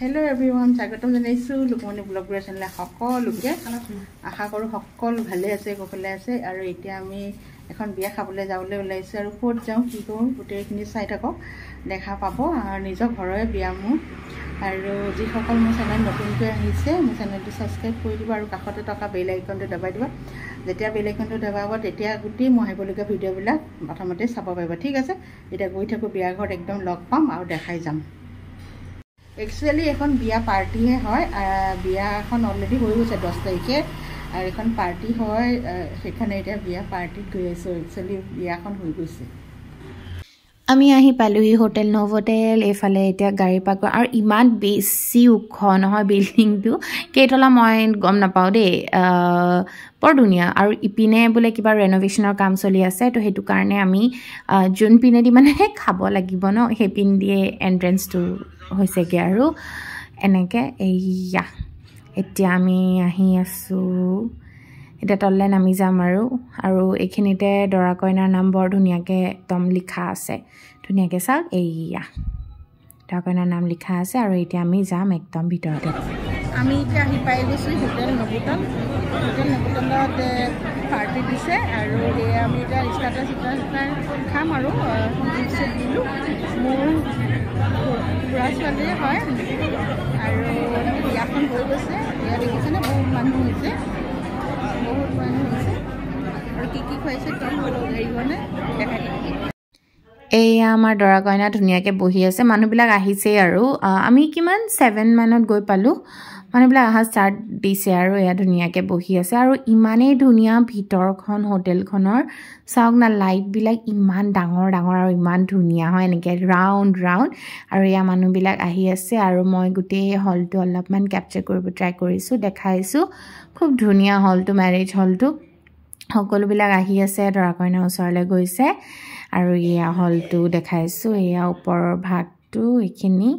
Hello everyone, স্বাগতম জানাইছো লোকমনি blog চেনেলে সকলোকে আশা কৰো সকলো ভালে আছে ককলে আছে আৰু এতিয়া আমি এখন বিয়া খাবলৈ যাবলৈ ওলাইছো আৰু ক'ত যাওঁ কি কৰো গোটেইখিনি চাই থাকক দেখা পাব আৰু নিজৰ ঘৰৰে বিয়া মোৰ আৰু যি সকল মোৰ চেনেল নতুনকৈ আহিছে মোৰ চেনেলটো সাবস্ক্ৰাইব কৰি দিব আৰু কাষতে থকা বেল আইকনটো দবাই দিব যেতিয়া বেল আইকনটো দবাব তেতিয়া গোটেই মই আহিবলগীয়া ভিডিঅ'বিলাক প্ৰথমতে চাব পাৰিব ঠিক আছে এতিয়া গৈ থাকো বিয়া ঘৰত একদম লগ পাম আৰু দেখাই যাম Actually, এখন বিয়া পার্টি হয় বিয়া এখন অলরেডি হয়ে গেছে 10 তারিখে আর এখন পার্টি হয় সেখানে এটা বিয়া পার্টি গৈ আছে एक्चुअली বিয়াখন হয়ে গেছে আমি আহি পালোহি হোটেল নভোটেল এফালে এতিয়া গাড়ী পাক আৰু ইমান বেছি উখ নহয় বিল্ডিংটো কেইতলা মই গম নাপাও দেই বৰ ধুনীয়া আৰু ইপিনে বোলে কিবা ৰেনোভেশনৰ কাম চলি আছে তো হেতু কাৰণে আমি জুন পিনে দি মানে খাব লাগিব ন হে পিন দিয়ে এন্ট্ৰেন্সটো হৈছেগে আৰু এনেকে এইয়া এতিয়া আমি আহি আছো এটা তললে নামি যাম আৰু এখিনিতে দৰা কইনাৰ নাম বৰ ধুনীয়াকে একদম লিখা আছে ধুনীয়াকে চাওক এইয়া দৰা কইনাৰ নাম লিখা আছে আৰু এতিয়া আমি যাম একদম ভিতৰতে আমি এতিয়া আহি পাই গৈছো হোটেল নভোটেলত পাৰ্টি দিছে আৰু এয়া আমি এতিয়া ষ্টাৰ্টাৰ খাম আৰু দিলো মোৰ পুৰা ছোৱালীয়ে হয় আৰু বিয়াখন হৈ গৈছে এয়া দেখিছেনে বহুত মানুহ হৈছে আৰু কি খুৱাইছে হেৰিখনে দেখাই দিম এয়া আমাৰ দৰা কইনা ধুনীয়াকে বহি আছে মানুহবিলাক আহিছে আৰু আমি কিমান 7 মানত গৈ পালো মানুহবিলাক আহা ষ্টাৰ্ট দিছে আৰু এয়া ধুনীয়াকে বহি আছে আৰু ইমানেই ধুনীয়া ভিতৰখন হোটেলখনৰ চাওক না লাইট বিলাক ইমান ডাঙৰ ডাঙৰ আৰু ইমান ধুনীয়া হয় এনেকে ৰাউণ্ড আৰু এয়া মানুহবিলাক আহি আছে আৰু মই গোটেই হলটো অলপমান ক্যাপচাৰ কৰিব ট্ৰাই কৰিছো দেখাইছো খুব ধুনীয়া হলটো ম্যাৰেজ হলটো সকলোবিলাক আহি আছে দৰা কইনাৰ ওচৰলৈ গৈছে আৰু এয়া হলটো দেখাইছো এয়া ওপৰৰ ভাগটো এখিনি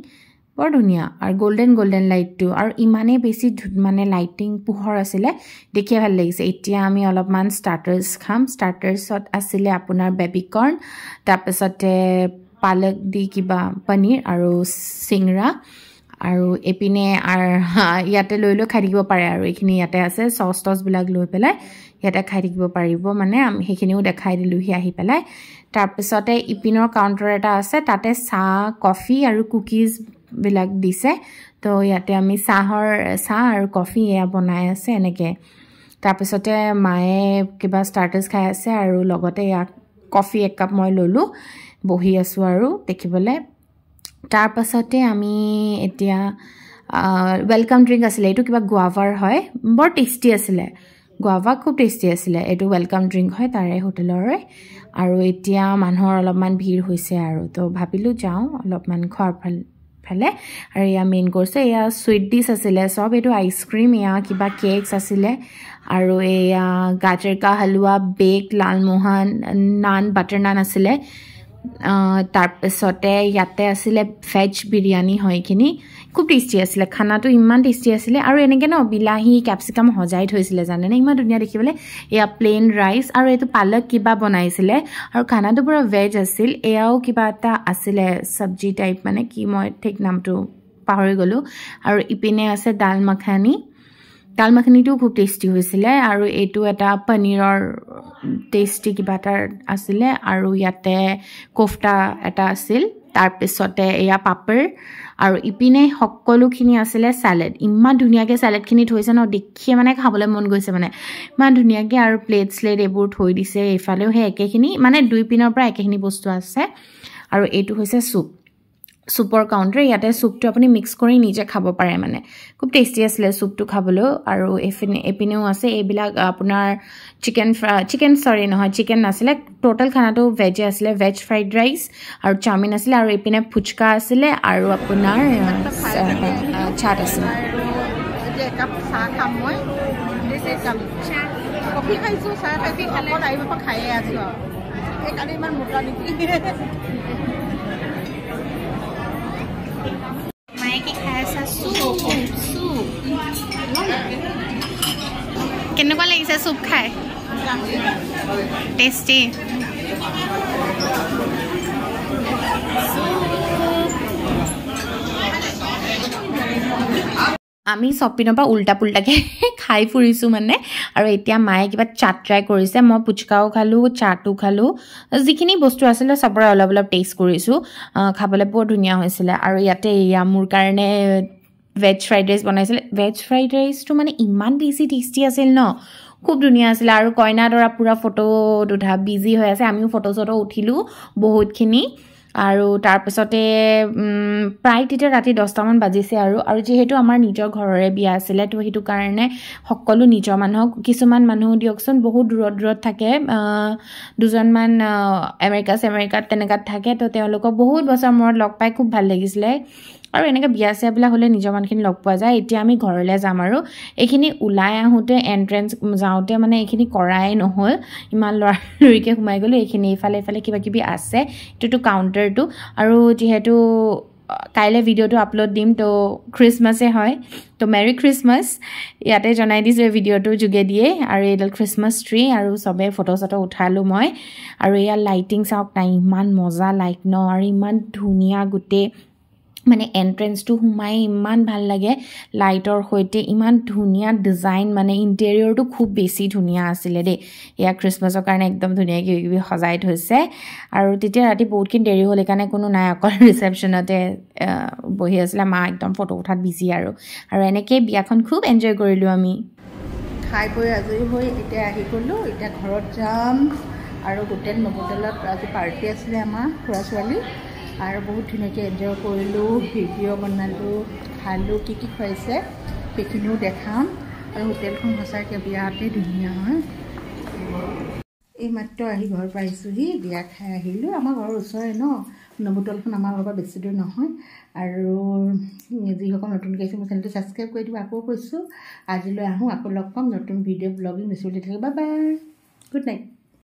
বৰ ধুনীয়া আৰু গোল্ডেন লাইটটো আৰু ইমানে বেছি মানে লাইটিং পোহৰ আছিলে দেখি ভাল লাগিছে এতিয়া আমি অলপমান স্টাৰ্টাৰ্স খাম স্টাৰ্টাৰ্সত আছিলে আপোনাৰ বেবি কৰ্ন তাৰপিছতে পালক দি কিবা পনীৰ আৰু সিংৰা আৰু এপিনে ইয়াতে লৈ খাই দিব পাৰে আৰু এখিনি ইয়াতে আছে সস বিলাক লৈ পেলাই ইয়াতে খাই দিব পাৰিব মানে আমি হেখিনিও দেখাই দিলুহি আহি পেলাই তাৰপিছতে ইপিনৰ কাউন্টাৰ এটা আছে তাতে চাহ কফি আৰু কুকিজ বিলাক দিছে তো ইয়াতে আমি চাহ আৰু কফি এয়া বনাই আছে এনেকে তাৰপিছতে মায়ে কিবা স্টাৰ্টাৰ্স খাই আছে আৰু লগতে ইয়া কফি এক কাপ মই ললো বহি আছো আৰু দেখিবলে তাৰপাছতে আমি এতিয়া ওয়েলকাম ড্ৰিংক আছিল এটো কিবা গুৱাভাৰ হয় বৰ টেস্টি আছিল গুৱাভা খুব টেস্টি আছিল এটো ওয়েলকাম ড্ৰিংক হয় তাৰে হোটেলৰে আৰু এতিয়া মানুহৰ অলপমান ভিৰ হৈছে আৰু তো ভাবিলো যাও অলপমান খোৱাৰ ফালে আৰু ইয়া মেইন কোৰ্স এয়া সুইট ডিশ আছিল সব এটো আইসক্ৰীম এয়া কিবা কেকস আছিল আৰু এয়া গাজৰ কা হালৱা বেক লালমোহন নান বাটাৰ নান আছিল তাৰপিছতে ইয়াতে আছিলে ভেজ বিৰিয়ানী হয়খিনি খুব টেস্টি আছিল খানাটো ইমান টেস্টি আছিল আৰু এনেকে ন বিলাহী ক্যাপসিকাম হজাই থৈছিল জানে না ইমান ধুনীয়া দেখিবলে এয়া প্লেন ৰাইস আৰু এটো পালক কিবা বনাইছিল আৰু খানাটো পুৰা ভেজ আছিল এয়াও কিবা এটা আছিল সবজি টাইপ মানে কি মই ঠিক নামটো পাহৰি গলো আৰু ইপিনে আছে দাল মাখনিটো খুব টেস্টি হৈছিল আৰু এটো এটা পনীৰৰ টেস্টি কিবা এটা আছিল আৰু ইয়াতে কোফটা এটা আছিল তাৰপিছতে এয়া পাপৰ আৰু ইপিনে সকলোখিনি আছিল সালাড ইমান ধুনীয়াকে সালাডখিনি থৈছে ন দেখিয়ে মানে খাবলৈ মন গৈছে মানে ইমান ধুনীয়াকে আৰু প্লেট এবোৰ থৈ দিছে এফালেও হে একেখিনি মানে দুই পিনৰ পৰা একেখিনি বস্তু আছে আৰু এটো হৈছে সুপৰ কাউন্টাৰ ইয়াতে সুপটো আপুনি মিক্স কৰি নিজে খাব পাৰে মানে খুব টেস্টি আছিল সুপটো খাবলৈ আৰু এপিনেও আছে এইবিলাক আপোনাৰ চিকেন নাছিলে টোটাল খানাটো ভেজ আছিল ভেজ ফ্ৰাইড ৰাইস আৰু চাওমিন আছিল আৰু এপিনে ফুচকা আছিল আৰু আপোনাৰ চাট আছিল যে কাপ চাহ খাম মই দিছে কফি খাইছো চাহ খাইছো অকল আহিব খাইয়ে আছো এই কালি ইমান মোটা নেকি মায়ে কি খাই আছে সুপ কেনেকুৱা লাগিছে সুপ খাই টেস্টি আমি শ্বপিনৰ পৰা উল্টা পুল্টাকৈ খাই ফুৰিছোঁ মানে আৰু এতিয়া মায়ে কিবা চাট ট্ৰাই কৰিছে মই পুচকাও খালোঁ চাটো খালোঁ যিখিনি বস্তু আছিলে চবৰে অলপ অলপ টেষ্ট কৰিছোঁ খাবলৈ বৰ ধুনীয়া হৈছিলে আৰু ইয়াতে এয়া মোৰ কাৰণে ভেজ ফ্ৰাইড ৰাইচ বনাইছিলে ভেজ ফ্ৰাইড ৰাইচটো মানে ইমান বেছি টেষ্টি আছিল ন খুব ধুনীয়া আছিলে আৰু কইনা দৰা পুৰা ফটো উঠা বিজি হৈ আছে আমিও ফটো চটো উঠিলোঁ বহুতখিনি আৰু তাৰপিছতে প্ৰায় তেতিয়া ৰাতি 10টামান বাজিছে আৰু যিহেতু আমাৰ নিজৰ ঘৰৰে বিয়া আছিলে তো সেইটো কাৰণে সকলো নিজৰ মানুহক কিছুমান মানুহ দিয়কচোন বহুত দূৰত থাকে দুজনমান আমেৰিকাত তেনেকাত থাকে তো তেওঁলোকক বহুত বছৰ মূৰত লগ পাই খুব ভাল লাগিছিলে আৰু এনেকৈ বিয়া চিয়াবিলাক হ'লে নিজৰ মানুহখিনি লগ পোৱা যায় এতিয়া আমি ঘৰলৈ যাম আৰু এইখিনি ওলাই আহোঁতে এণ্ট্ৰেঞ্চ যাওঁতে মানে এইখিনি কৰাই নহ'ল ইমান লৰালৰিকৈ সোমাই গ'লোঁ এইখিনি ইফালে কিবা কিবি আছে এইটোতো কাউণ্টাৰটো আৰু যিহেতু কাইলৈ ভিডিঅ'টো আপলোড দিম তো খ্ৰীষ্টমাছে হয় তো মেৰি খ্ৰীষ্টমাছ ইয়াতে জনাই দিছোঁ এই ভিডিঅ'টোৰ যোগেদিয়ে আৰু এইডাল খ্ৰীষ্টমাছ ট্ৰী আৰু চবে ফটো চটো উঠালোঁ মই আৰু ইয়াৰ লাইটিং চাওক নাই ইমান মজা লাইট ন আৰু ইমান ধুনীয়া গোটেই মানে এণ্ট্ৰেঞ্চটো সোমাই ইমান ভাল লাগে লাইটৰ সৈতে ইমান ধুনীয়া ডিজাইন মানে ইণ্টেৰিয়ৰটো খুব বেছি ধুনীয়া আছিলে দেই এয়া খ্ৰীষ্টমাছৰ কাৰণে একদম ধুনীয়া কিবি সজাই থৈছে আৰু তেতিয়া ৰাতি বহুতখিনি দেৰি হ'ল সেইকাৰণে কোনো নাই অকল ৰিচেপশ্যনতে বহি আছিলে মা একদম ফটো উঠাত বিজি আৰু এনেকৈ বিয়াখন খুব এনজয় কৰিলোঁ আমি খাই বৈ আজৰি হৈ এতিয়া আহি গ'লোঁ এতিয়া ঘৰত যাম আৰু হোটেল নৱোদলত আজি পাৰ্টি আছিলে আমাৰ ল'ৰা ছোৱালী আৰু বহুত ধুনীয়াকৈ এনজয় কৰিলোঁ ভিডিঅ' বনালোঁ খালোঁ কি খুৱাইছে সেইখিনিও দেখাম আৰু হোটেলখন সঁচাকৈ বিৰাটেই ধুনীয়া হয় এই মাত্ৰ আহি ঘৰ পাইছোঁহি বিয়া খাই আহিলোঁ আমাৰ ঘৰৰ ওচৰে ন নৱোদলখন আমাৰ ঘৰৰ পৰা বেছি দূৰ নহয় আৰু যিসকল নতুনকৈ আহিছে মোৰ চেনেলটো ছাবস্ক্ৰাইব কৰি দিব আকৌ কৈছোঁ আজিলৈ আহোঁ আকৌ লগ পাম নতুন ভিডিঅ' ব্লগিং বেছি বুলি থাকিব বাই বাই গুড নাইট